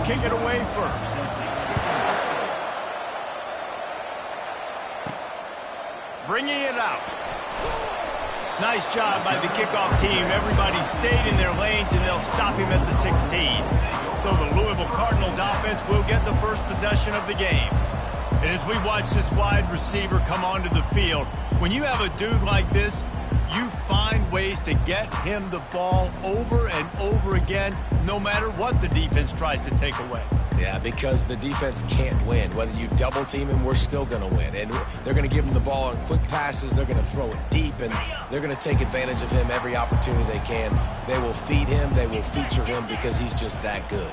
kick it away first. Bringing it out. Nice job by the kickoff team. Everybody stayed in their lanes, and they'll stop him at the 16. So the Louisville Cardinals offense will get the first possession of the game. And as we watch this wide receiver come onto the field, when you have a dude like this, you find ways to get him the ball over and over again, no matter what the defense tries to take away. Yeah, because the defense can't win. Whether you double team him, we're still going to win. And they're going to give him the ball on quick passes. They're going to throw it deep, and they're going to take advantage of him every opportunity they can. They will feed him. They will feature him because he's just that good.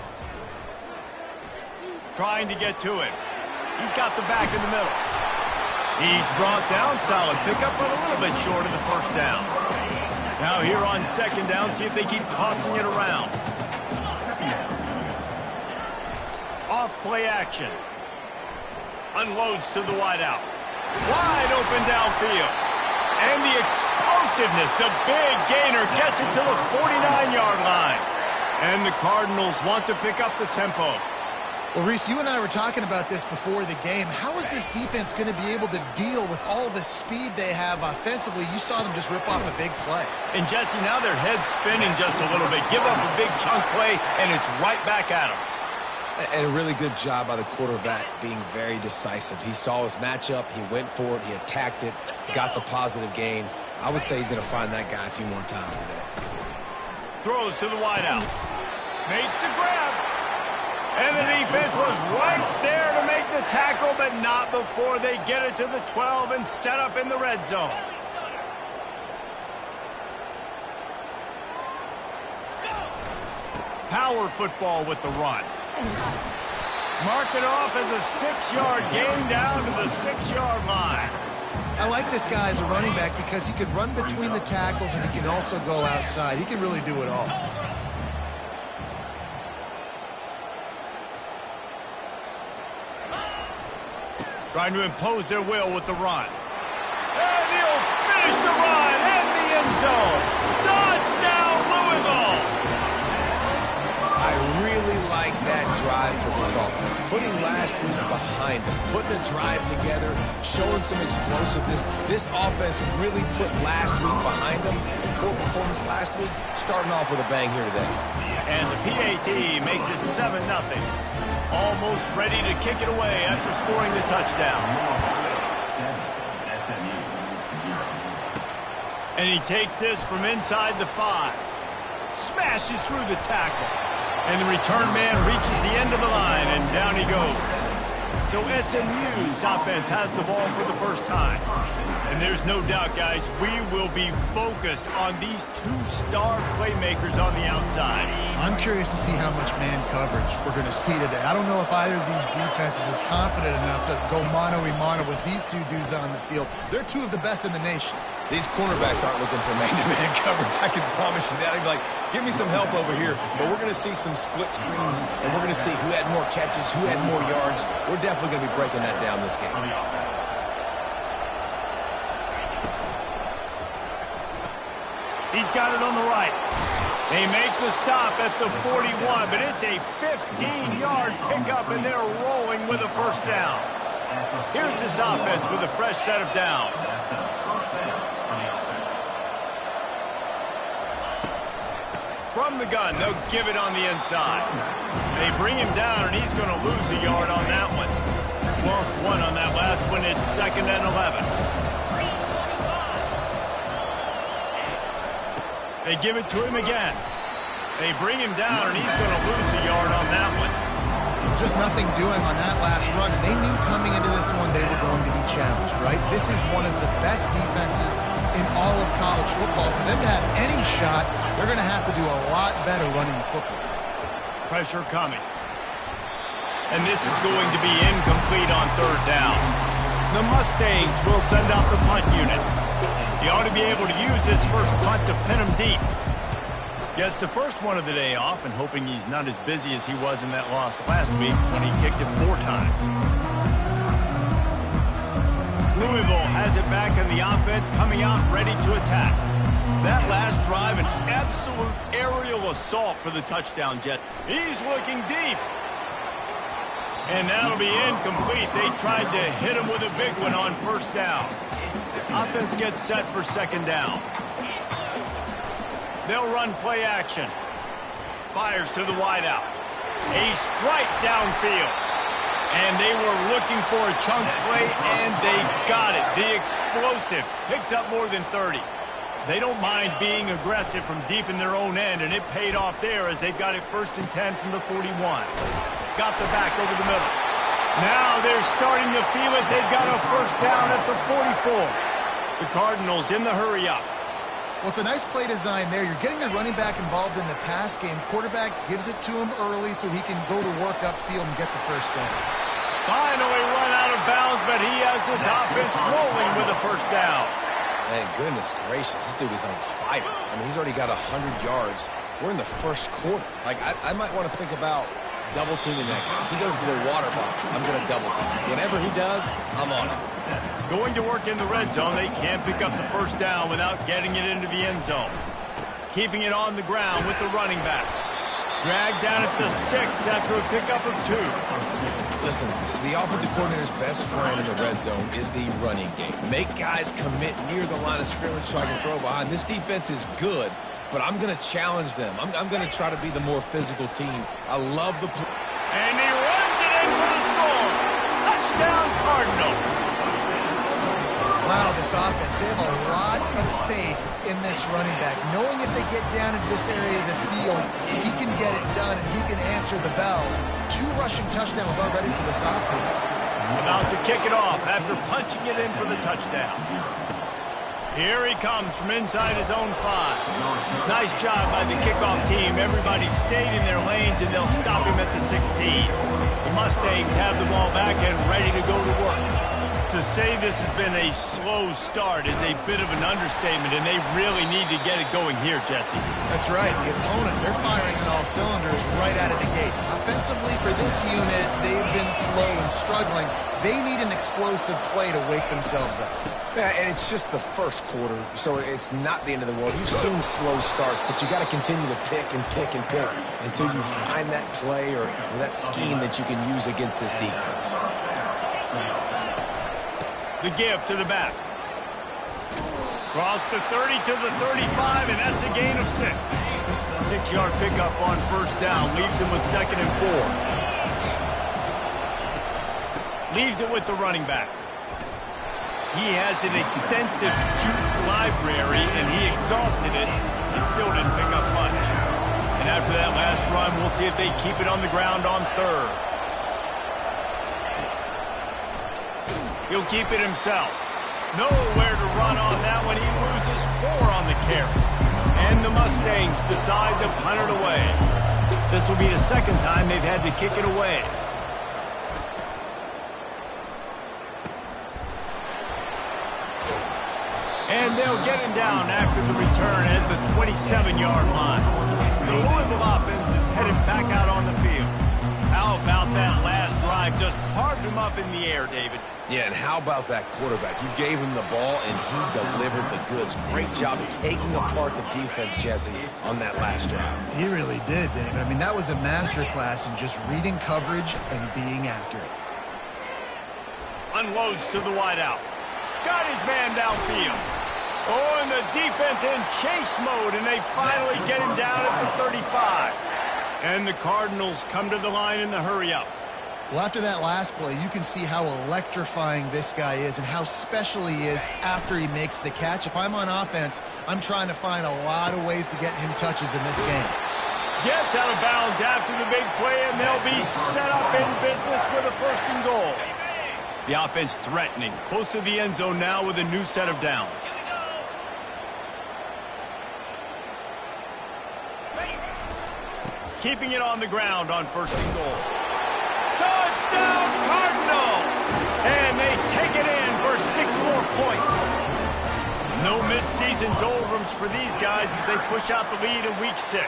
Trying to get to him. He's got the back in the middle. He's brought down. Solid pickup, but a little bit short of the first down. Now here on second down, see if they keep tossing it around. Off play action. Unloads to the wideout. Wide open downfield. And the explosiveness, the big gainer gets it to the 49-yard line. And the Cardinals want to pick up the tempo. Well, Reese, you and I were talking about this before the game. How is this defense going to be able to deal with all the speed they have offensively? You saw them just rip off a big play. And, Jesse, now their head's spinning just a little bit. Give up a big chunk play, and it's right back at them. And a really good job by the quarterback being very decisive. He saw his matchup. He went for it. He attacked it, got the positive gain. I would say he's going to find that guy a few more times today. Throws to the wideout. Makes the grab. And the defense was right there to make the tackle, but not before they get it to the 12 and set up in the red zone. Power football with the run. Mark it off as a 6-yard gain down to the 6-yard line. I like this guy as a running back because he can run between the tackles and he can also go outside. He can really do it all. Trying to impose their will with the run. And he'll finish the run in the end zone. Touchdown, Louisville! I really like that drive for this offense. Putting last week behind them, putting a drive together, showing some explosiveness. This offense really put last week behind them. Poor performance last week, starting off with a bang here today. And the PAT makes it 7-0. Almost ready to kick it away after scoring the touchdown. And he takes this from inside the 5. Smashes through the tackle. And the return man reaches the end of the line, and down he goes. So SMU's offense has the ball for the first time. And there's no doubt, guys, we will be focused on these 2-star playmakers on the outside. I'm curious to see how much man coverage we're going to see today. I don't know if either of these defenses is confident enough to go mano-a-mano with these two dudes on the field. They're two of the best in the nation. These cornerbacks aren't looking for man-to-man coverage. I can promise you that. They'd be like, give me some help over here. But we're going to see some split screens, and we're going to see who had more catches, who had more yards. We're definitely going to be breaking that down this game. He's got it on the right. They make the stop at the 41, but it's a 15-yard pickup, and they're rolling with a first down. Here's this offense with a fresh set of downs. From the gun, they'll give it on the inside. They bring him down, and he's going to lose a yard on that one. Lost one on that last one. It's 2nd and 11. They give it to him again. They bring him down, and he's going to lose a yard on that one. Just nothing doing on that last run, and they knew coming into this one they were going to be challenged, right? This is one of the best defenses in all of college football. For them to have any shot, they're going to have to do a lot better running the football. Pressure coming. And this is going to be incomplete on 3rd down. The Mustangs will send out the punt unit. He ought to be able to use this first punt to pin him deep. Gets the first one of the day off, and hoping he's not as busy as he was in that loss last week when he kicked it 4 times. Louisville has it back in the offense, coming out ready to attack. That last drive, an absolute aerial assault for the touchdown, Jet. He's looking deep. And that'll be incomplete. They tried to hit him with a big one on first down. Offense gets set for second down. They'll run play action. Fires to the wideout. A strike downfield. And they were looking for a chunk play, and they got it. The explosive picks up more than 30. They don't mind being aggressive from deep in their own end, and it paid off there as they've got it 1st and 10 from the 41. Got the back over the middle. Now they're starting to feel it. They've got a first down at the 44. The Cardinals in the hurry up. Well, it's a nice play design there. You're getting the running back involved in the pass game. Quarterback gives it to him early so he can go to work upfield and get the first down. Finally run out of bounds, but he has this offense rolling with a first down. Man, goodness gracious, this dude is on fire. I mean, he's already got 100 yards. We're in the first quarter. Like, I might want to think about double teaming that guy. He goes to the water bottle. I'm going to double team. Whatever he does, I'm on him. Going to work in the red zone, they can't pick up the first down without getting it into the end zone. Keeping it on the ground with the running back. Dragged down at the 6 after a pickup of 2. Listen, the offensive coordinator's best friend in the red zone is the running game. Make guys commit near the line of scrimmage so I can throw behind. This defense is good, but I'm going to challenge them. I'm going to try to be the more physical team. I love the play. And he runs it in for the score. Touchdown, Cardinals. Wow, this offense, they have a lot of faith in this running back. Knowing if they get down into this area of the field, he can get it done and he can answer the bell. 2 rushing touchdowns already for this offense. About to kick it off after punching it in for the touchdown. Here he comes from inside his own 5. Nice job by the kickoff team. Everybody stayed in their lanes, and they'll stop him at the 16. The Mustangs have the ball back and ready to go to work. To say this has been a slow start is a bit of an understatement, and they really need to get it going here, Jesse. That's right. The opponent, they're firing on all cylinders right out of the gate. Offensively, for this unit, they've been slow and struggling. They need an explosive play to wake themselves up. Yeah, and it's just the first quarter, so it's not the end of the world. You've seen slow starts, but you got to continue to pick and pick and pick until you find that play or that scheme that you can use against this defense. The give to the back. Cross the 30 to the 35, and that's a gain of 6. 6-yard pickup on first down. Leaves him with 2nd and 4. Leaves it with the running back. He has an extensive juke library, and he exhausted it and still didn't pick up much. And after that last run, we'll see if they keep it on the ground on 3rd. He'll keep it himself. Nowhere to run on that one. He loses 4 on the carry. And the Mustangs decide to punt it away. This will be the 2nd time they've had to kick it away. And they'll get him down after the return at the 27-yard line. The Louisville offense is headed back out on the field. How about that last drive? Just carved him up in the air, David. Yeah, and how about that quarterback? You gave him the ball, and he delivered the goods. Great job of taking apart the defense, Jesse, on that last drive. He really did, David. I mean, that was a masterclass in just reading coverage and being accurate. Unloads to the wideout. Got his man downfield. Oh, and the defense in chase mode, and they finally get him down at the 35. And the Cardinals come to the line in the hurry-up. Well, after that last play, you can see how electrifying this guy is and how special he is after he makes the catch. If I'm on offense, I'm trying to find a lot of ways to get him touches in this game. Gets out of bounds after the big play, and they'll be set up in business with a 1st and goal. The offense threatening, close to the end zone now with a new set of downs. Keeping it on the ground on 1st and goal. Touchdown, Cardinals! And they take it in for 6 more points. No midseason doldrums for these guys as they push out the lead in Week 6.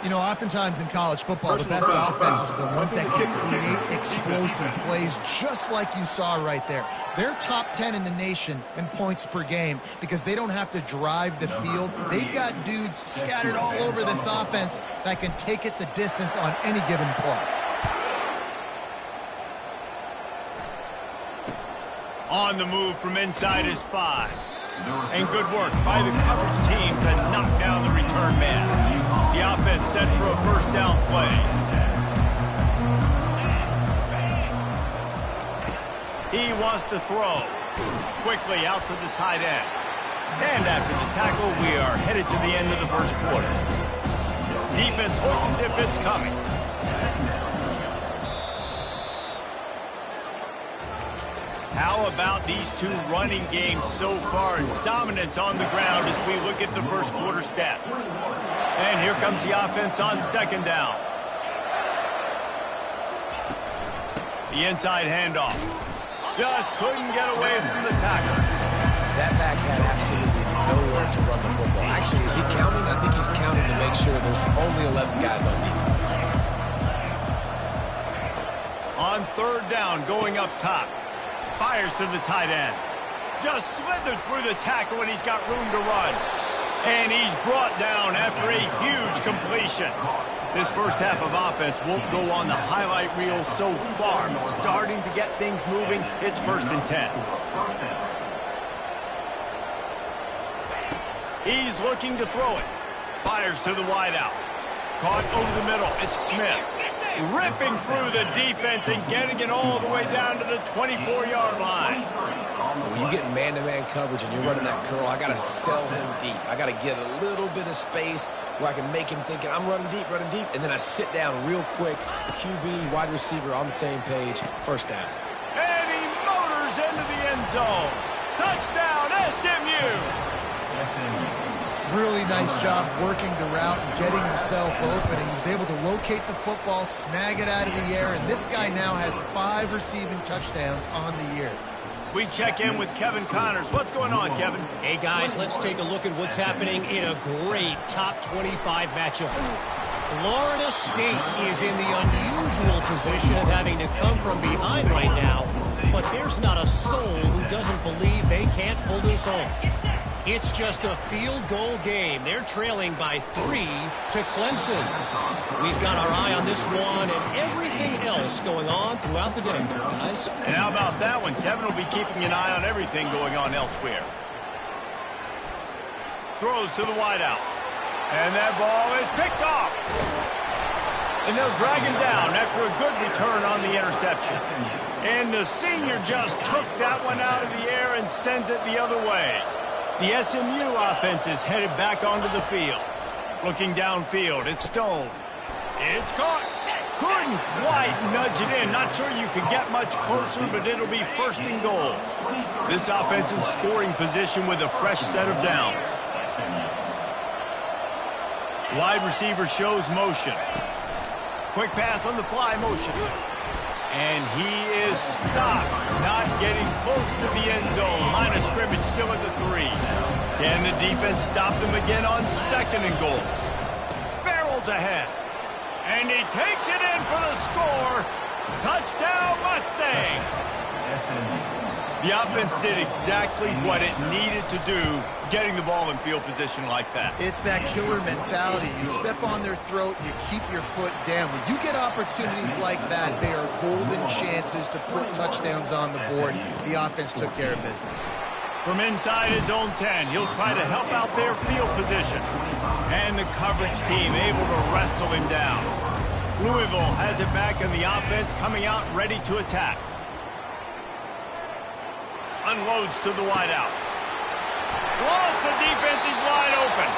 You know, oftentimes in college football, the best offenses are the ones that can create explosive plays, just like you saw right there. They're top 10 in the nation in points per game because they don't have to drive the field. They've got dudes scattered all over this offense that can take it the distance on any given play. On the move from inside his 5. And good work by the coverage team to knock down the return man. The offense set for a first down play. He wants to throw. Quickly out to the tight end. And after the tackle, we are headed to the end of the first quarter. Defense looks as if it's coming. How about these two running games so far? Dominance on the ground as we look at the first quarter stats. And here comes the offense on second down. The inside handoff. Just couldn't get away from the tackle. That back had absolutely nowhere to run the football. Actually, is he counting? I think he's counting to make sure there's only 11 guys on defense. On third down, going up top. Fires to the tight end. Just slithered through the tackle and he's got room to run. And he's brought down after a huge completion. This first half of offense won't go on the highlight reel so far. But starting to get things moving, it's 1st and 10. He's looking to throw it. Fires to the wideout. Caught over the middle. It's Smith. Ripping through the defense and getting it all the way down to the 24-yard line. When you get man-to-man coverage and you're running that curl, I got to sell him deep. I got to get a little bit of space where I can make him thinking, I'm running deep, and then I sit down real quick. QB, wide receiver on the same page. First down. And he motors into the end zone. Touchdown, SMU! Really nice job working the route and getting himself open. He was able to locate the football, snag it out of the air, and this guy now has 5 receiving touchdowns on the year. We check in with Kevin Connors. What's going on, Kevin? Hey, guys, let's take a look at what's happening in a great top 25 matchup. Florida State is in the unusual position of having to come from behind right now, but there's not a soul who doesn't believe they can't pull this off. It's just a field goal game. They're trailing by 3 to Clemson. We've got our eye on this one and everything else going on throughout the day, guys. And how about that one? Kevin will be keeping an eye on everything going on elsewhere. Throws to the wideout. And that ball is picked off. And they'll drag him down after a good return on the interception. And the senior just took that one out of the air and sends it the other way. The SMU offense is headed back onto the field. Looking downfield, it's Stone. It's caught. Couldn't quite nudge it in. Not sure you could get much closer, but it'll be 1st and goal. This offense in scoring position with a fresh set of downs. Wide receiver shows motion. Quick pass on the fly motion. And he is stopped, not getting close to the end zone. Line of scrimmage still at the 3. Can the defense stop them again on 2nd and goal? Barrels ahead. And he takes it in for the score. Touchdown, Mustangs. The offense did exactly what it needed to do, getting the ball in field position like that. It's that killer mentality. You step on their throat, you keep your foot down. When you get opportunities like that, they are golden chances to put touchdowns on the board. The offense took care of business. From inside his own 10, he'll try to help out their field position. And the coverage team able to wrestle him down. Louisville has it back in the offense, coming out ready to attack. Unloads to the wideout. Lost the defense, he's wide open.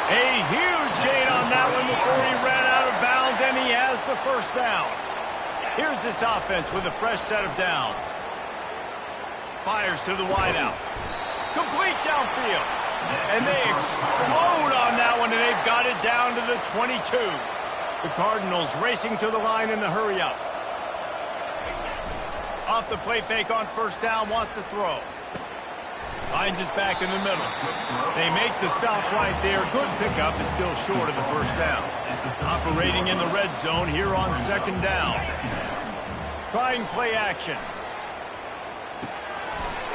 A huge gain on that one before he ran out of bounds, and he has the first down. Here's this offense with a fresh set of downs. Fires to the wideout. Complete downfield. And they explode on that one, and they've got it down to the 22. The Cardinals racing to the line in the hurry up. Off the play fake on 1st down, wants to throw. Finds his back in the middle. They make the stop right there. Good pickup, but still short of the 1st down. Operating in the red zone here on 2nd down. Trying play action.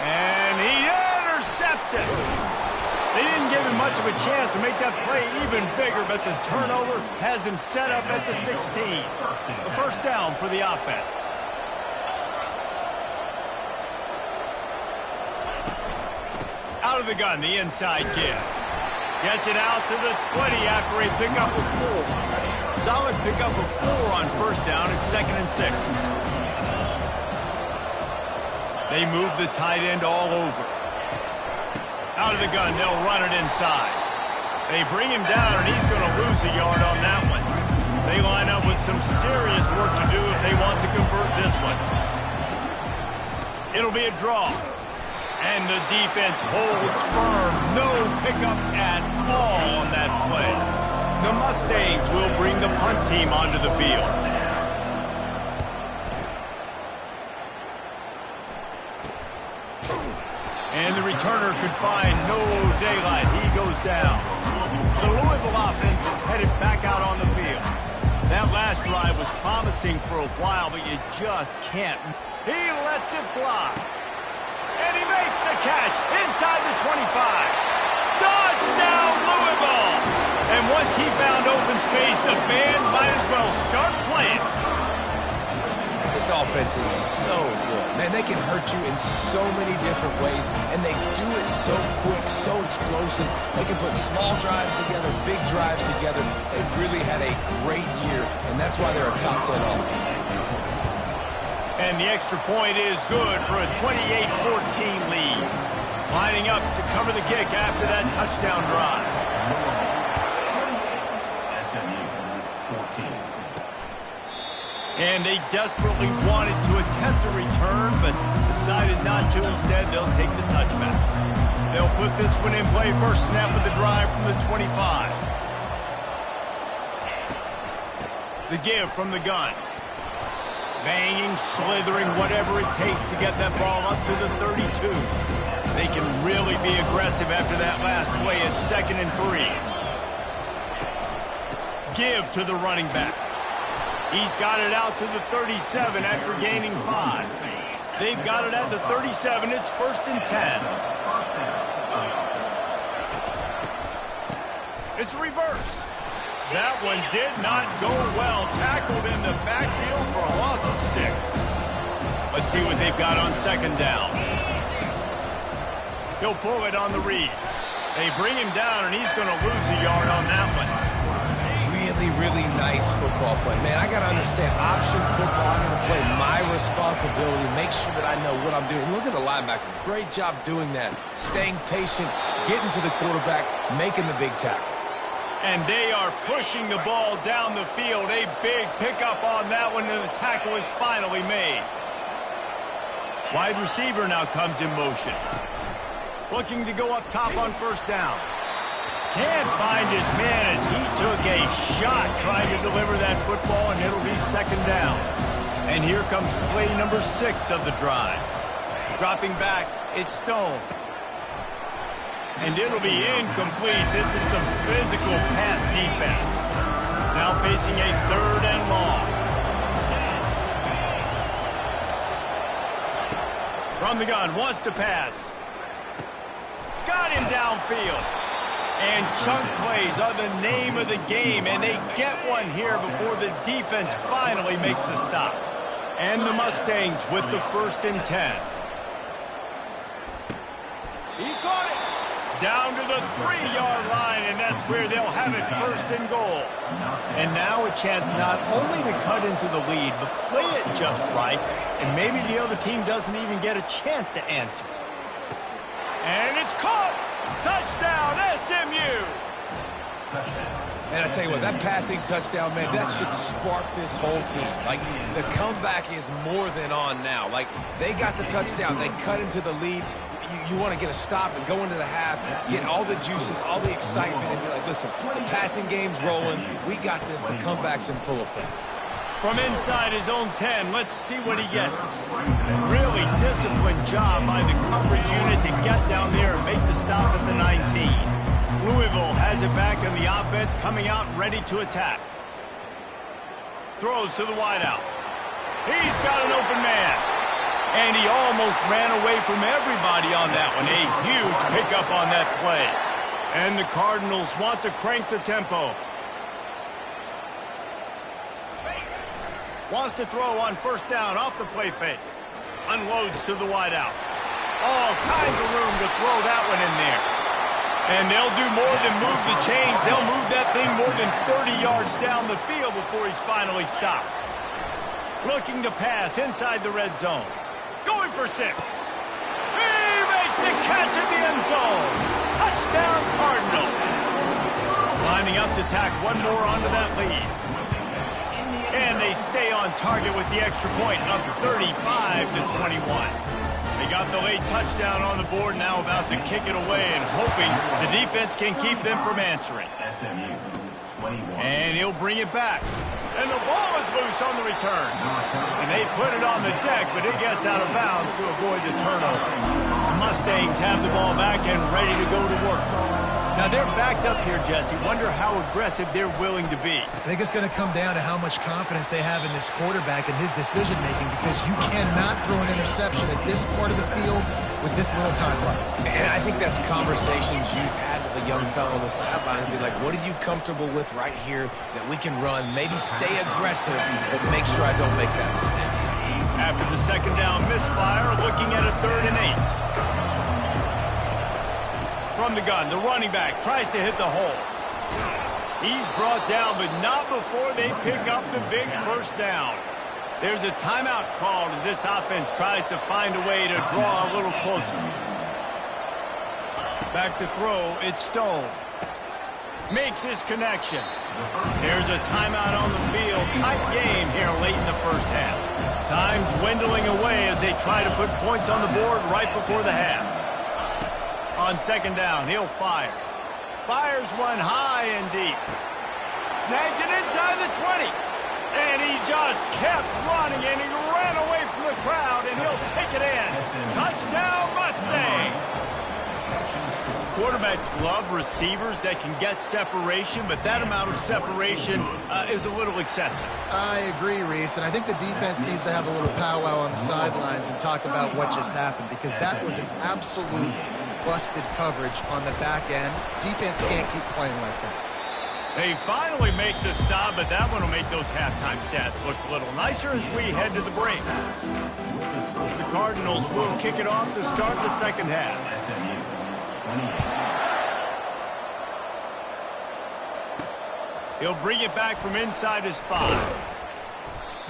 And he intercepts it. They didn't give him much of a chance to make that play even bigger, but the turnover has him set up at the 16. The 1st down for the offense. Out of the gun, the inside give. Gets it out to the 20 after a pickup of 4. Solid pickup of 4 on first down. It's 2nd and 6. They move the tight end all over. Out of the gun, they'll run it inside. They bring him down, and he's going to lose a yard on that one. They line up with some serious work to do if they want to convert this one. It'll be a draw. And the defense holds firm. No pickup at all on that play. The Mustangs will bring the punt team onto the field. And the returner could find no daylight. He goes down. The Louisville offense is headed back out on the field. That last drive was promising for a while, but you just can't. He lets it fly. And he makes the catch inside the 25. Touchdown, Louisville! And once he found open space, the band might as well start playing. This offense is so good. Man, they can hurt you in so many different ways, and they do it so quick, so explosive. They can put small drives together, big drives together. They've really had a great year, and that's why they're a top 10 offense. And the extra point is good for a 28-14 lead. Lining up to cover the kick after that touchdown drive. And they desperately wanted to attempt a return, but decided not to. Instead, they'll take the touchback. They'll put this one in play. First snap of the drive from the 25. The give from the gun. Banging, slithering, whatever it takes to get that ball up to the 32. They can really be aggressive after that last play at 2nd and 3. Give to the running back. He's got it out to the 37 after gaining 5. They've got it at the 37. It's 1st and 10. It's reverse. That one did not go well. Tackled in the backfield for a loss of 6. Let's see what they've got on 2nd down. He'll pull it on the read. They bring him down, and he's going to lose a yard on that one. Really nice football play. Man, I got to understand option football. I'm going to play my responsibility, make sure that I know what I'm doing. Look at the linebacker. Great job doing that. Staying patient, getting to the quarterback, making the big tackle. And they are pushing the ball down the field. A big pickup on that one, and the tackle is finally made. Wide receiver now comes in motion. Looking to go up top on first down. Can't find his man as he took a shot trying to deliver that football, and it'll be 2nd down. And here comes play number 6 of the drive. Dropping back, it's Stone. And it'll be incomplete. This is some physical pass defense. Now facing a 3rd and long. From the gun, wants to pass. Got him downfield. And chunk plays are the name of the game, and they get one here before the defense finally makes a stop. And the Mustangs with the 1st and 10. He caught it. Down to the 3-yard line, and that's where they'll have it 1st and goal. And now a chance not only to cut into the lead, but play it just right, and maybe the other team doesn't even get a chance to answer. And it's caught! Touchdown, SMU! And I tell you what, that passing touchdown, man, that should spark this whole team. Like, the comeback is more than on now. Like, they got the touchdown. They cut into the lead. You want to get a stop and go into the half, get all the juices, all the excitement, and be like, listen, the passing game's rolling. We got this. The comeback's in full effect. From inside his own 10, let's see what he gets. Really disciplined job by the coverage unit to get down there and make the stop at the 19. Louisville has it back in the offense, coming out ready to attack. Throws to the wideout. He's got an open man. And he almost ran away from everybody on that one. A huge pickup on that play. And the Cardinals want to crank the tempo. Wants to throw on first down off the play fake. Unloads to the wideout. All kinds of room to throw that one in there. And they'll do more than move the chains. They'll move that thing more than 30 yards down the field before he's finally stopped. Looking to pass inside the red zone. Going for 6. He makes the catch in the end zone. Touchdown, Cardinals. Lining up to tack one more onto that lead. And they stay on target with the extra point, up 35-21. They got the late touchdown on the board, now about to kick it away and hoping the defense can keep them from answering. And he'll bring it back. And the ball is loose on the return. And they put it on the deck, but it gets out of bounds to avoid the turnover. The Mustangs have the ball back and ready to go to work. Now they're backed up here, Jesse. Wonder how aggressive they're willing to be. I think it's going to come down to how much confidence they have in this quarterback and his decision-making, because you cannot throw an interception at this part of the field with this little time left. And I think that's conversations you've had with a young fellow on the sideline and be like, what are you comfortable with right here that we can run? Maybe stay aggressive, but make sure I don't make that mistake. After the second down misfire, looking at a 3rd and 8. From the gun, the running back tries to hit the hole. He's brought down, but not before they pick up the big first down. There's a timeout called as this offense tries to find a way to draw a little closer. Back to throw, it's Stone. Makes his connection. There's a timeout on the field. Tight game here late in the first half. Time dwindling away as they try to put points on the board right before the half. On second down, he'll fire. Fires one high and deep. Snags it inside the 20. And he just kept running, and he ran away from the crowd, and he'll take it in. Touchdown, Mustangs! Quarterbacks love receivers that can get separation, but that amount of separation is a little excessive. I agree, Reese, and I think the defense needs to have a little powwow on the sidelines and talk about what just happened, because that was an absolute busted coverage on the back end. Defense can't keep playing like that. They finally make the stop, but that one will make those halftime stats look a little nicer as we head to the break. The Cardinals will kick it off to start the second half. He'll bring it back from inside his 5.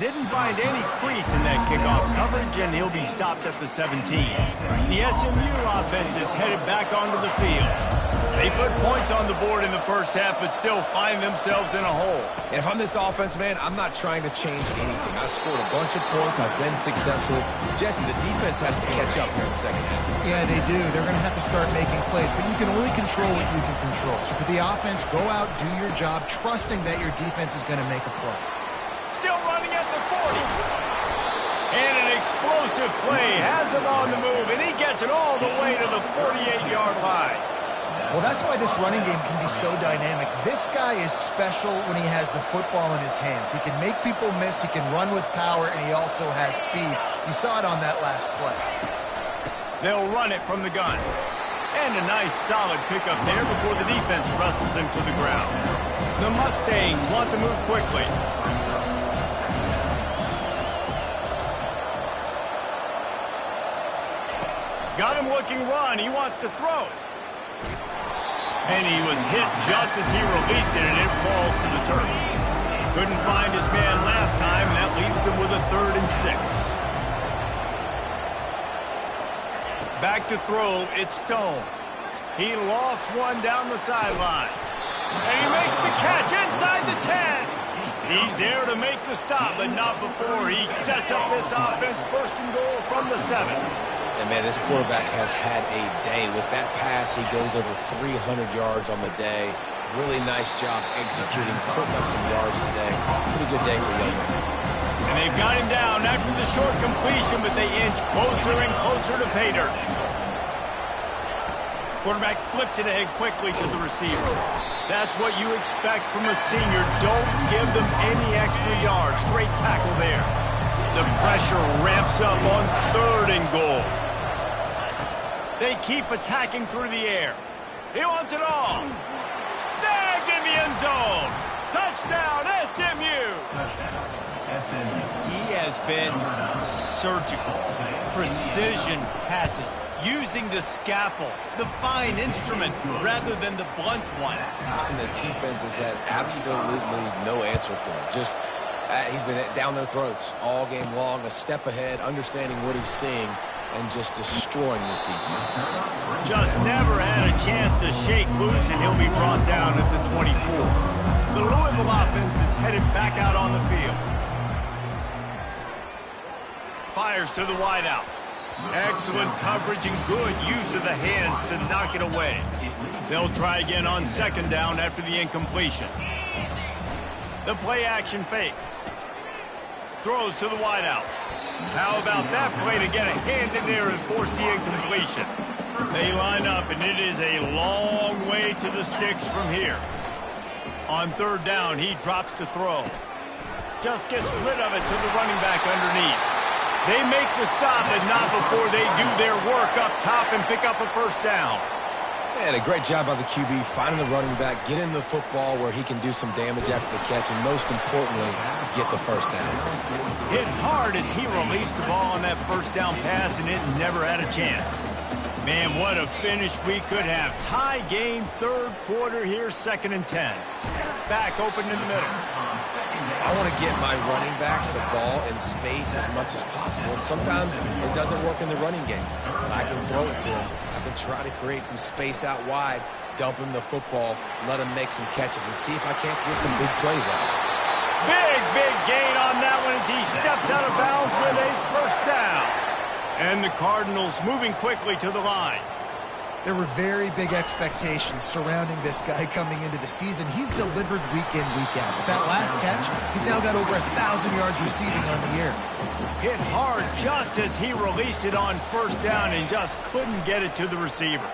Didn't find any crease in that kickoff coverage, and he'll be stopped at the 17. The SMU offense is headed back onto the field. They put points on the board in the first half, but still find themselves in a hole. And if I'm this offense, man, I'm not trying to change anything. I scored a bunch of points. I've been successful. Jesse, the defense has to catch up here in the second half. Yeah, they do. They're going to have to start making plays, but you can only control what you can control. So for the offense, go out, do your job, trusting that your defense is going to make a play. Still running at the 40. And an explosive play has him on the move, and he gets it all the way to the 48-yard line. Well, that's why this running game can be so dynamic. This guy is special when he has the football in his hands. He can make people miss, he can run with power, and he also has speed. You saw it on that last play. They'll run it from the gun. And a nice solid pickup there before the defense wrestles him to the ground. The Mustangs want to move quickly. Got him looking run. He wants to throw. And he was hit just as he released it, and it falls to the turf. Couldn't find his man last time, and that leaves him with a 3rd and 6. Back to throw, it's Stone. He lofts one down the sideline. And he makes the catch inside the 10. He's there to make the stop, but not before he sets up this offense 1st and goal from the 7. And, man, this quarterback has had a day. With that pass, he goes over 300 yards on the day. Really nice job executing, putting up some yards today. Pretty good day for the young man. And they've got him down after the short completion, but they inch closer and closer to pay dirt. Quarterback flips it ahead quickly to the receiver. That's what you expect from a senior. Don't give them any extra yards. Great tackle there. The pressure ramps up on 3rd and goal. They keep attacking through the air. He wants it all. Snagged in the end zone. Touchdown, SMU. He has been surgical. Precision passes. using the scalpel, the fine instrument, rather than the blunt one. And the defense has had absolutely no answer for him. Just, he's been down their throats all game long, a step ahead, understanding what he's seeing, and just destroying this defense. Just never had a chance to shake loose, and he'll be brought down at the 24. The Louisville offense is headed back out on the field. Fires to the wideout. Excellent coverage and good use of the hands to knock it away. They'll try again on second down after the incompletion. The play action fake. Throws to the wideout. How about that play to get a hand in there and force the incompletion? They line up, and it is a long way to the sticks from here. On third down, he drops to throw. Just gets rid of it to the running back underneath. They make the stop, but not before they do their work up top and pick up a first down. And a great job by the QB, finding the running back, getting the football where he can do some damage after the catch, and most importantly, get the first down. Hit hard as he released the ball on that first down pass, and it never had a chance. Man, what a finish we could have. Tie game, third quarter here, 2nd and 10. Back open in the middle. I want to get my running backs the ball in space as much as possible. And sometimes it doesn't work in the running game. But I can throw it to him. I can try to create some space out wide, dump him the football, let him make some catches, and see if I can't get some big plays out. Big gain on that one as he steps out of bounds with a first down. And the Cardinals moving quickly to the line. There were very big expectations surrounding this guy coming into the season. He's delivered week in, week out. With that last catch, he's now got over 1,000 yards receiving on the year. Hit hard just as he released it on first down and just couldn't get it to the receiver.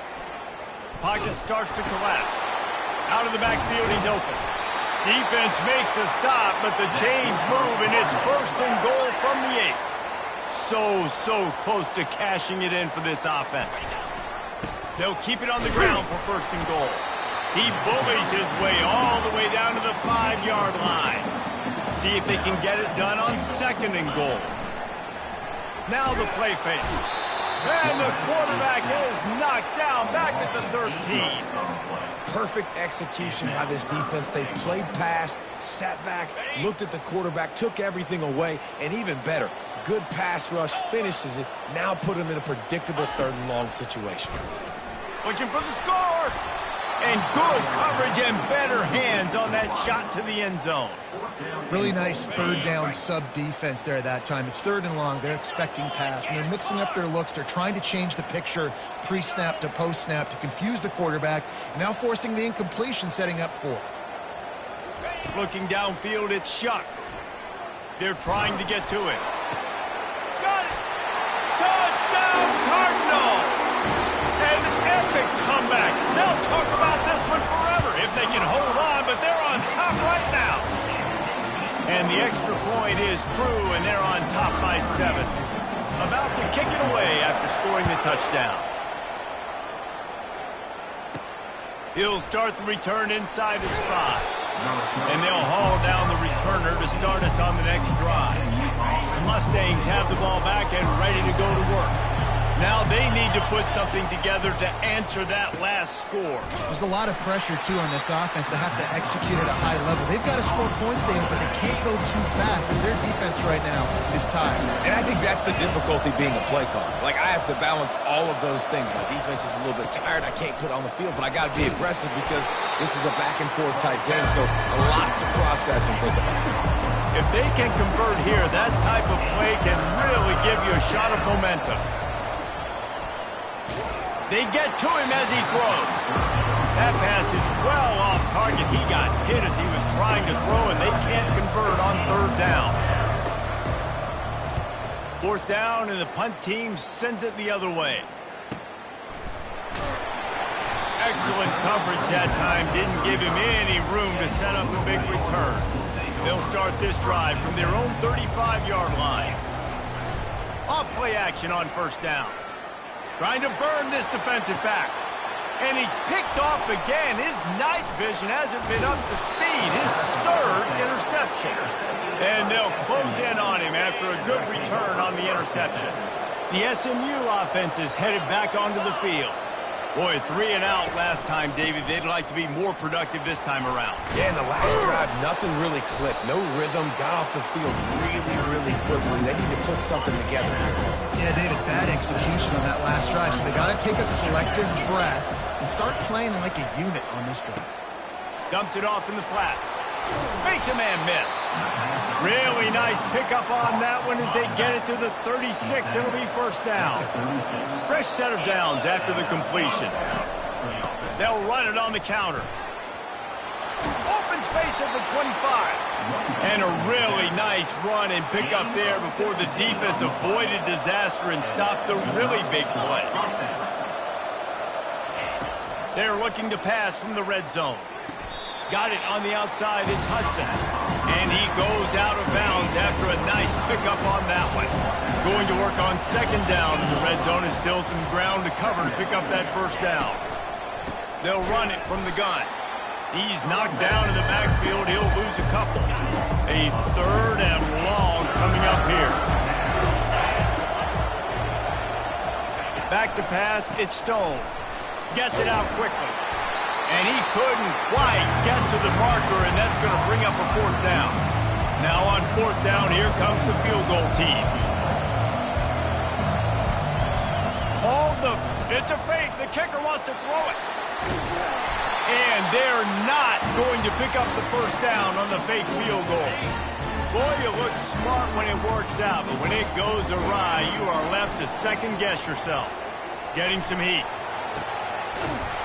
Pocket starts to collapse. Out of the backfield, he's open. Defense makes a stop, but the chains move, and it's first and goal from the 8. So close to cashing it in for this offense. They'll keep it on the ground for first and goal. He bullies his way all the way down to the 5-yard line. See if they can get it done on second and goal. Now the play fake. And the quarterback is knocked down back at the 13. Perfect execution by this defense. They played pass, sat back, looked at the quarterback, took everything away, and even better, good pass rush, finishes it, now put him in a predictable 3rd and long situation. Looking for the score. And good coverage and better hands on that shot to the end zone. Really nice third down sub-defense there that time. It's 3rd and long. They're expecting pass, and they're mixing up their looks. They're trying to change the picture pre-snap to post-snap to confuse the quarterback. Now forcing the incompletion, setting up 4th. Looking downfield, it's Shuck. They're trying to get to it. Got it! Touchdown, Cardinals! An epic comeback. They'll talk about this one forever if they can hold on, but they're on top right now. And the extra point is true, and they're on top by 7. About to kick it away after scoring the touchdown. He'll start the return inside the spot. And they'll haul down the returner to start us on the next drive. The Mustangs have the ball back and ready to go to work. Now they need to put something together to answer that last score. There's a lot of pressure, too, on this offense to have to execute at a high level. They've got to score points, David, but they can't go too fast because their defense right now is tired. And I think that's the difficulty being a play caller. Like, I have to balance all of those things. My defense is a little bit tired. I can't put on the field, but I got to be aggressive because this is a back-and-forth type game, so a lot to process and think about. If they can convert here, that type of play can really give you a shot of momentum. They get to him as he throws. That pass is well off target. He got hit as he was trying to throw, and they can't convert on 3rd down. 4th down, and the punt team sends it the other way. Excellent coverage that time. Didn't give him any room to set up a big return. They'll start this drive from their own 35-yard line. Off play action on first down. Trying to burn this defensive back. And he's picked off again. His night vision hasn't been up to speed. His 3rd interception. And they'll close in on him after a good return on the interception. The SMU offense is headed back onto the field. Boy, 3 and out last time, David. They'd like to be more productive this time around. Yeah, in the last drive, nothing really clicked. No rhythm, got off the field really quickly. They need to put something together here. Yeah, David, bad execution on that last drive, so they got to take a collective breath and start playing like a unit on this drive. Dumps it off in the flats. Makes a man miss. Really nice pickup on that one as they get it to the 36. It'll be first down. Fresh set of downs after the completion. They'll run it on the counter. Open space at the 25. And a really nice run and pickup there before the defense avoided disaster and stopped the really big play. They're looking to pass from the red zone. Got it on the outside, it's Hudson. And he goes out of bounds after a nice pickup on that one. Going to work on second down in the red zone is still some ground to cover to pick up that first down. They'll run it from the gun. He's knocked down in the backfield, he'll lose a couple. A third and long coming up here. Back to pass, it's Stone. Gets it out quickly. And he couldn't quite get to the marker, and that's going to bring up a fourth down. Now on fourth down, here comes the field goal team. It's a fake. The kicker wants to throw it. And they're not going to pick up the first down on the fake field goal. Boy, you look smart when it works out, but when it goes awry, you are left to second-guess yourself. Getting some heat.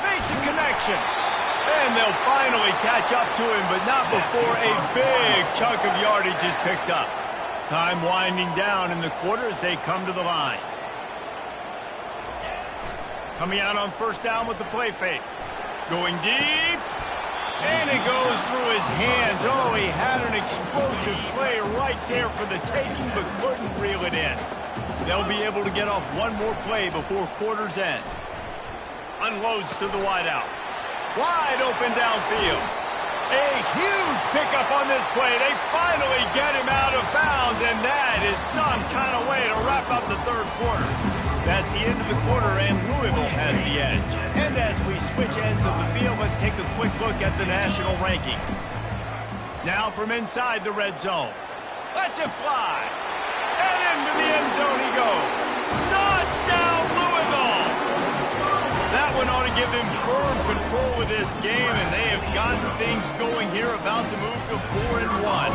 Makes a connection. And they'll finally catch up to him, but not before a big chunk of yardage is picked up. Time winding down in the quarter as they come to the line. Coming out on first down with the play fake. Going deep. And it goes through his hands. Oh, he had an explosive play right there for the taking, but couldn't reel it in. They'll be able to get off one more play before quarter's end. Unloads to the wideout. Wide open downfield. A huge pickup on this play. They finally get him out of bounds, and that is some kind of way to wrap up the third quarter. That's the end of the quarter, and Louisville has the edge. And as we switch ends of the field, let's take a quick look at the national rankings. Now from inside the red zone. Lets it fly. And into the end zone he goes. Touchdown, Louisville! That one ought to give them firm control of this game, and they have gotten things going here, about to move to 4-1.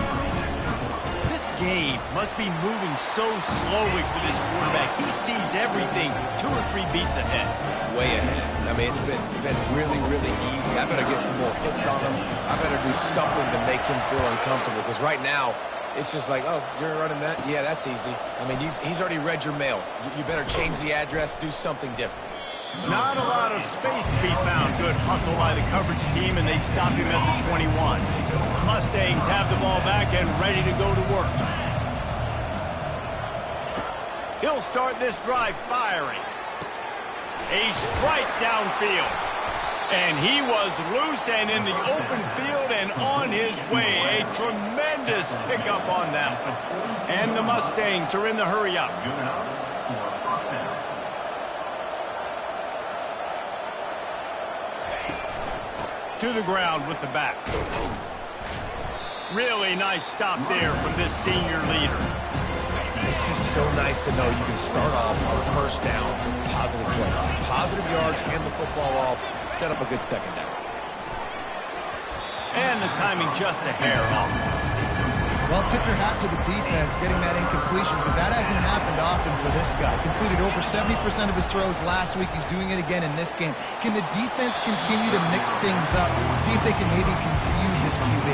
This game must be moving so slowly for this quarterback. He sees everything 2 or 3 beats ahead. Way ahead. I mean, it's been really easy. I better get some more hits on him. I better do something to make him feel uncomfortable, because right now, it's just like, oh, you're running that? Yeah, that's easy. I mean, he's already read your mail. You better change the address, do something different. Not a lot of space to be found. Good hustle by the coverage team, and they stop him at the 21. The Mustangs have the ball back and ready to go to work. He'll start this drive firing. A strike downfield. And he was loose and in the open field and on his way. A tremendous pickup on that one. And the Mustangs are in the hurry-up. To the ground with the back. Really nice stop there from this senior leader. It's just so nice to know you can start off on a first down, positive plays. Positive yards, hand the football off, set up a good second down. And the timing just a hair off. Well, tip your hat to the defense getting that incompletion, because that hasn't happened often for this guy. Completed over 70% of his throws last week. He's doing it again in this game. Can the defense continue to mix things up, see if they can maybe confuse this QB?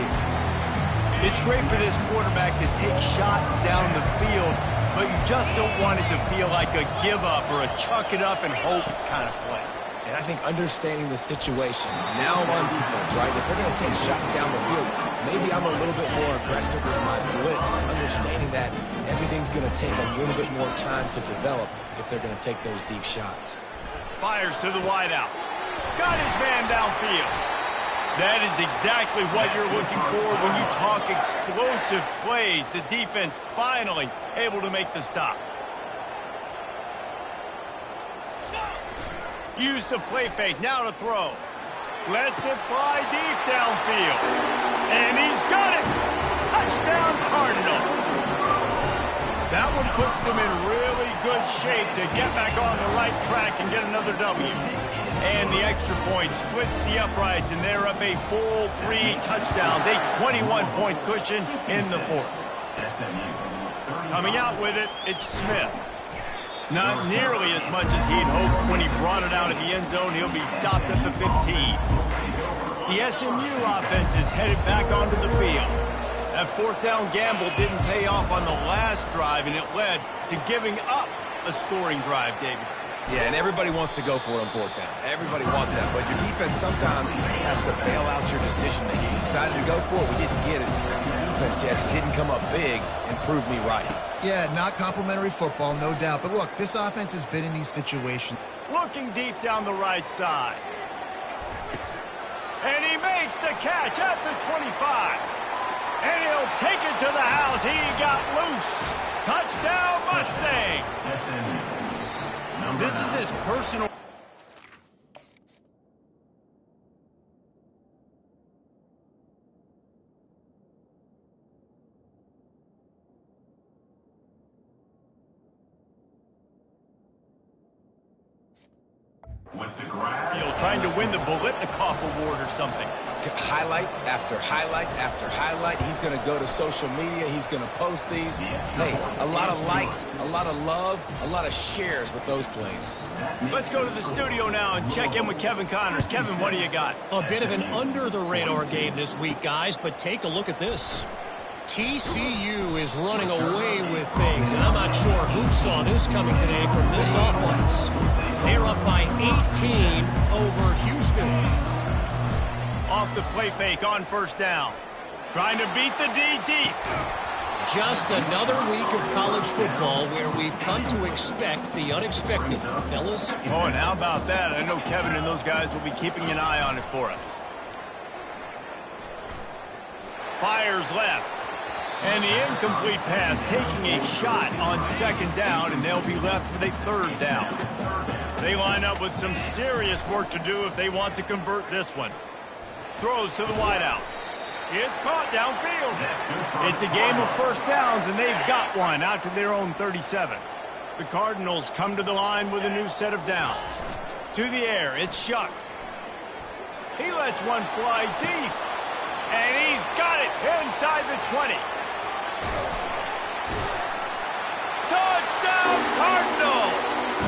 It's great for this quarterback to take shots down the field, but you just don't want it to feel like a give-up or a chuck it up and hope kind of play. And I think understanding the situation, now I'm on defense, right? If they're going to take shots down the field, maybe I'm a little bit more aggressive with my blitz, understanding that everything's going to take a little bit more time to develop if they're going to take those deep shots. Fires to the wideout. Got his man downfield. That is exactly what you're looking for when you talk explosive plays. The defense finally able to make the stop. Use the play fake, now to throw. Lets it fly deep downfield. And he's got it! Touchdown, Cardinals! That one puts them in really good shape to get back on the right track and get another W. And the extra point splits the uprights, and they're up a full 3 touchdowns, a 21-point cushion in the fourth. Coming out with it, it's Smith. Not nearly as much as he'd hoped when he brought it out of the end zone. He'll be stopped at the 15. The SMU offense is headed back onto the field. That fourth down gamble didn't pay off on the last drive, and it led to giving up a scoring drive, David. Yeah, and everybody wants to go for it on fourth down. Everybody wants that, but your defense sometimes has to bail out your decision-making. You decided to go for it, we didn't get it. Your defense, Jesse, didn't come up big and prove me right. Yeah, not complimentary football, no doubt. But look, this offense has been in these situations. Looking deep down the right side. And he makes the catch at the 25. And he'll take it to the house. He got loose. Touchdown, Mustangs. This is his personal... trying to win the Bolitnikoff Award or something. Highlight after highlight after highlight. He's going to go to social media. He's going to post these. Hey, a lot of likes, a lot of love, a lot of shares with those plays. Let's go to the studio now and check in with Kevin Connors. Kevin, what do you got? A bit of an under-the-radar game this week, guys, but take a look at this. TCU is running away with things, and I'm not sure who saw this coming today from this offense. They're up by 18 over Houston. Off the play fake on first down. Trying to beat the D deep. Just another week of college football where we've come to expect the unexpected, fellas. Oh, and how about that? I know Kevin and those guys will be keeping an eye on it for us. Fires left. And the incomplete pass taking a shot on second down, and they'll be left with a third down. They line up with some serious work to do if they want to convert this one. Throws to the wideout. It's caught downfield. It's a game of first downs, and they've got one out to their own 37. The Cardinals come to the line with a new set of downs. To the air, it's Shuck. He lets one fly deep, and he's got it inside the 20. Touchdown, Cardinals!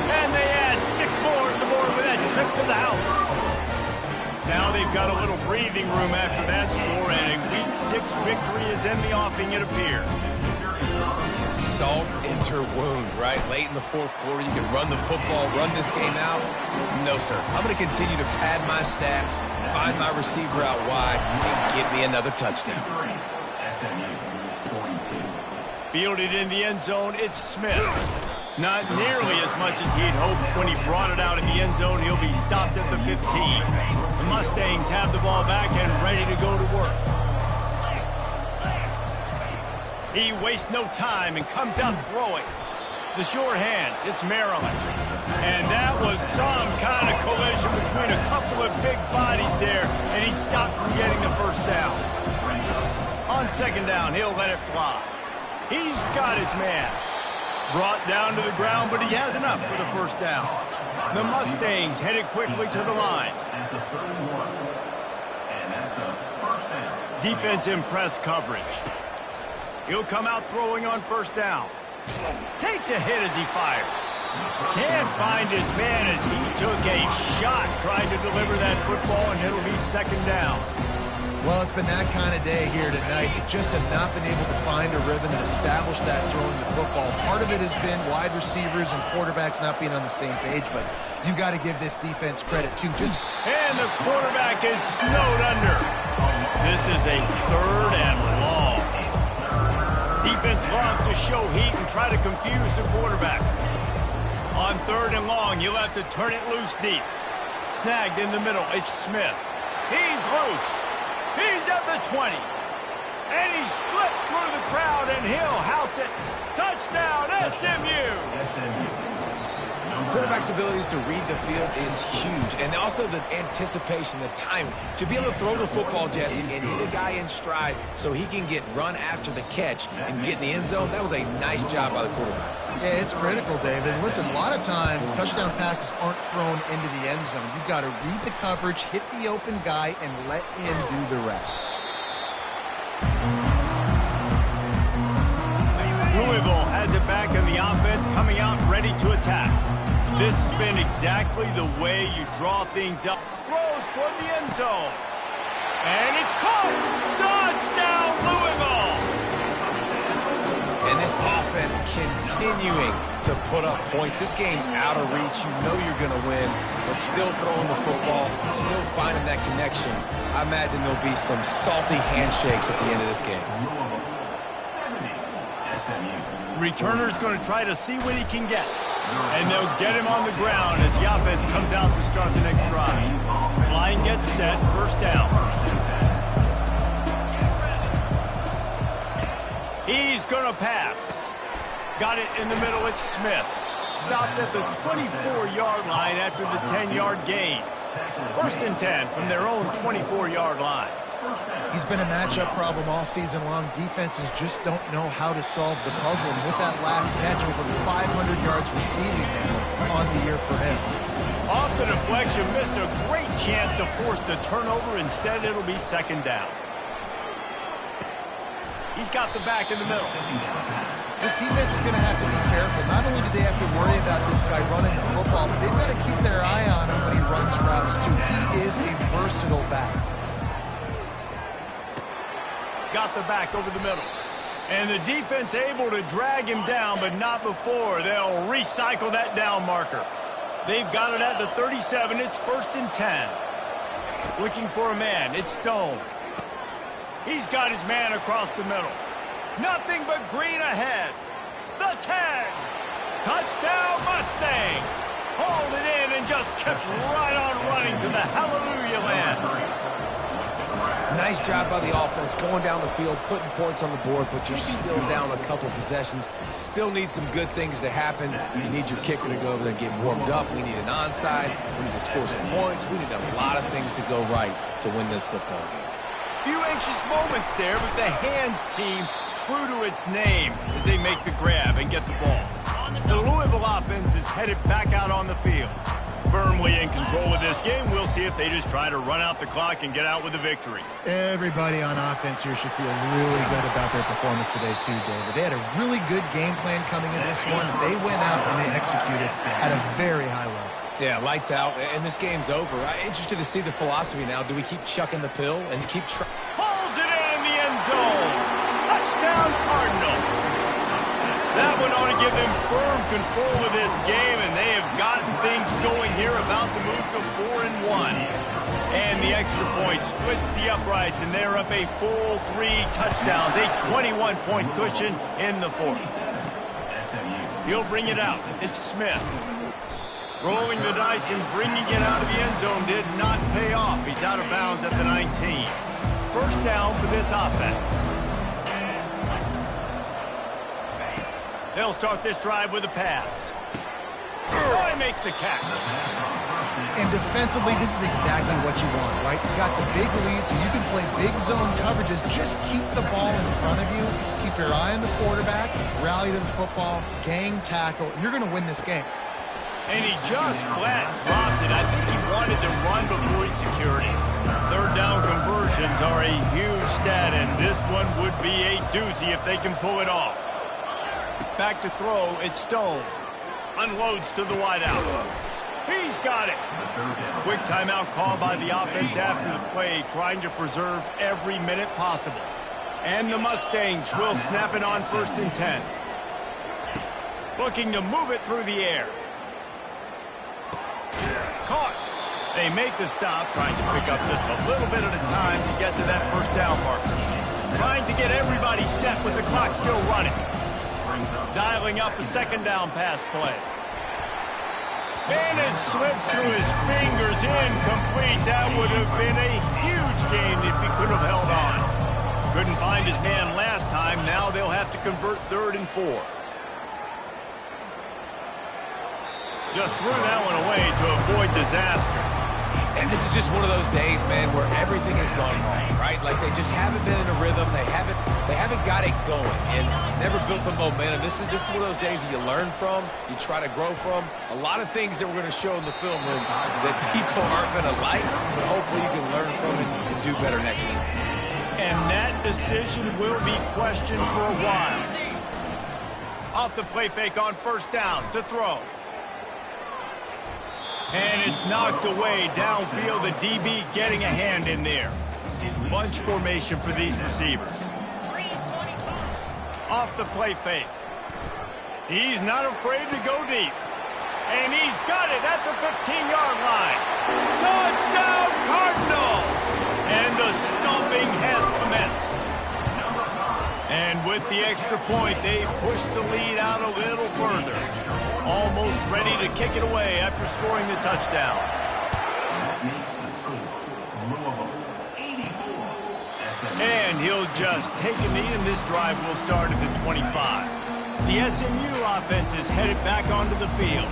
And they add 6 more to the board with that trip to the house. Now they've got a little breathing room after that score, and a Week 6 victory is in the offing, it appears. Salt into wound, right? Late in the fourth quarter, you can run the football, run this game out. No, sir. I'm going to continue to pad my stats, find my receiver out wide, and give me another touchdown. Fielded in the end zone, it's Smith. Not nearly as much as he'd hoped when he brought it out in the end zone. He'll be stopped at the 15. The Mustangs have the ball back and ready to go to work. He wastes no time and comes out throwing. The sure hands, it's Maryland. And that was some kind of collision between a couple of big bodies there, and he stopped from getting the first down. On second down, he'll let it fly. He's got his man. Brought down to the ground, but he has enough for the first down. The Mustangs headed quickly to the line. Defense in press coverage. He'll come out throwing on first down. Takes a hit as he fires. Can't find his man as he took a shot trying to deliver that football, and it'll be second down. Well, it's been that kind of day here tonight. They just have not been able to find a rhythm and establish that throwing the football. Part of it has been wide receivers and quarterbacks not being on the same page, but you got to give this defense credit, too. And the quarterback is snowed under. This is a third and long. Defense loves to show heat and try to confuse the quarterback. On third and long, you'll have to turn it loose deep. Snagged in the middle, it's Smith. He's loose. He's at the 20. And he slipped through the crowd, and he'll house it. Touchdown, SMU. Quarterback's abilities to read the field is huge. And also the anticipation, the timing. To be able to throw the football, Jesse, and hit a guy in stride so he can get run after the catch and get in the end zone, that was a nice job by the quarterback. Yeah, it's critical, David. Listen, a lot of times touchdown passes aren't thrown into the end zone. You've got to read the coverage, hit the open guy, and let him do the rest. Louisville has it back in the offense, coming out ready to attack. This has been exactly the way you draw things up. Throws toward the end zone. And it's caught! Touchdown, Louisville! And this offense continuing to put up points. This game's out of reach. You know you're going to win, but still throwing the football, still finding that connection. I imagine there'll be some salty handshakes at the end of this game. Returner's going to try to see what he can get. And they'll get him on the ground as the offense comes out to start the next drive. Line gets set, first down. He's going to pass. Got it in the middle, it's Smith. Stopped at the 24-yard line after the 10-yard gain. First and 10 from their own 24-yard line. He's been a matchup problem all season long. Defenses just don't know how to solve the puzzle. And with that last catch, over 500 yards receiving on the year for him. Off the deflection, missed a great chance to force the turnover. Instead, it'll be second down. He's got the back in the middle. This defense is going to have to be careful. Not only do they have to worry about this guy running the football, but they've got to keep their eye on him when he runs routes, too. He is a versatile back. Got the back over the middle. And the defense able to drag him down, but not before. They'll recycle that down marker. They've got it at the 37. It's first and 10. Looking for a man. It's Stone. He's got his man across the middle. Nothing but green ahead. The tag. Touchdown Mustangs. Hauled it in and just kept right on running to the hallelujah land. Nice job by the offense going down the field, putting points on the board, but you're still down a couple possessions. Still need some good things to happen. You need your kicker to go over there and get warmed up. We need an onside. We need to score some points. We need a lot of things to go right to win this football game. Few anxious moments there, but the hands team true to its name as they make the grab and get the ball. The Louisville offense is headed back out on the field. Firmly in control of this game. We'll see if they just try to run out the clock and get out with a victory. Everybody on offense here should feel really good about their performance today too, David. They had a really good game plan coming into this one. They went out and they executed at a very high level. Yeah, lights out, and this game's over. I'm interested to see the philosophy now. Do we keep chucking the pill and keep Pulls it in the end zone. Touchdown Cardinals. That one ought to give them firm control of this game, and they have gotten things going here, about to move to 4-1. And the extra point splits the uprights, and they're up a full 3 touchdowns, a 21-point cushion in the fourth. He'll bring it out. It's Smith. Rolling the dice and bringing it out of the end zone did not pay off. He's out of bounds at the 19. First down for this offense. They'll start this drive with a pass. Roy makes a catch. And defensively, this is exactly what you want, right? You got the big lead, so you can play big zone coverages. Just keep the ball in front of you. Keep your eye on the quarterback. Rally to the football. Gang tackle. You're going to win this game. And he just flat dropped it. I think he wanted to run before he secured it. Third down conversions are a huge stat, and this one would be a doozy if they can pull it off. Back to throw, it's Stone. Unloads to the wideout. He's got it. Quick timeout call by the offense after the play, trying to preserve every minute possible. And the Mustangs will snap it on first and 10. Looking to move it through the air. Caught. They make the stop, trying to pick up just a little bit at a time to get to that first down marker. Trying to get everybody set with the clock still running. Dialing up a second down pass play. And it slips through his fingers, incomplete. That would have been a huge game if he could have held on. Couldn't find his man last time. Now they'll have to convert 3rd and 4. Just threw that one away to avoid disaster. And this is just one of those days, man, where everything has gone wrong, right? Like they just haven't been in a rhythm. They haven't got it going and never built the momentum. This is one of those days that you learn from, you try to grow from. A lot of things that we're going to show in the film room that people aren't going to like, but hopefully you can learn from it and do better next time. And that decision will be questioned for a while. Off the play fake on first down to throw. And it's knocked away downfield. The DB getting a hand in there. Bunch formation for these receivers. Off the play fake. He's not afraid to go deep. And he's got it at the 15-yard line. Touchdown, Cardinals! And the stomping has commenced. And with the extra point, they push the lead out a little further. Almost ready to kick it away after scoring the touchdown. And he'll just take a knee, and this drive will start at the 25. The SMU offense is headed back onto the field.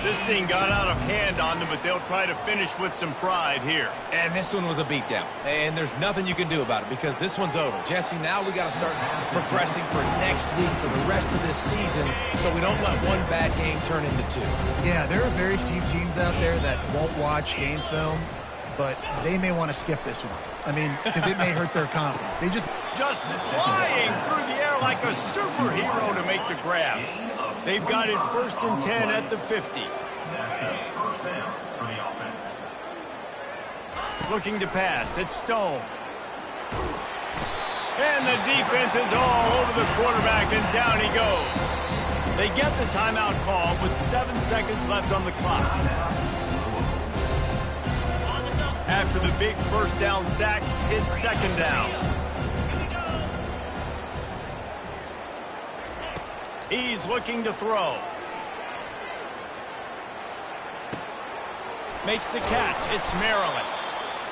This thing got out of hand on them, but they'll try to finish with some pride here. And this one was a beatdown. And there's nothing you can do about it because this one's over. Jesse, now we got to start progressing for next week for the rest of this season so we don't let one bad game turn into two. Yeah, there are very few teams out there that won't watch game film, but they may want to skip this one. I mean, because it may hurt their confidence. They just flying through the air like a superhero to make the grab. They've got it first and 10 at the 50. Looking to pass. It's Stone. And the defense is all over the quarterback, and down he goes. They get the timeout call with 7 seconds left on the clock. After the big first down sack, it's second down. He's looking to throw. Makes the catch. It's Maryland.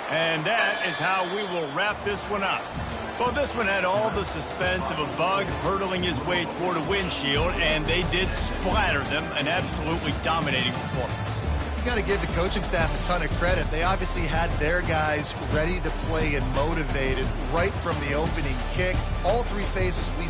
And that is how we will wrap this one up. Well, this one had all the suspense of a bug hurtling his way toward a windshield, and they did splatter them. An absolutely dominating performance. got to give the coaching staff a ton of credit. They obviously had their guys ready to play and motivated right from the opening kick. All three phases we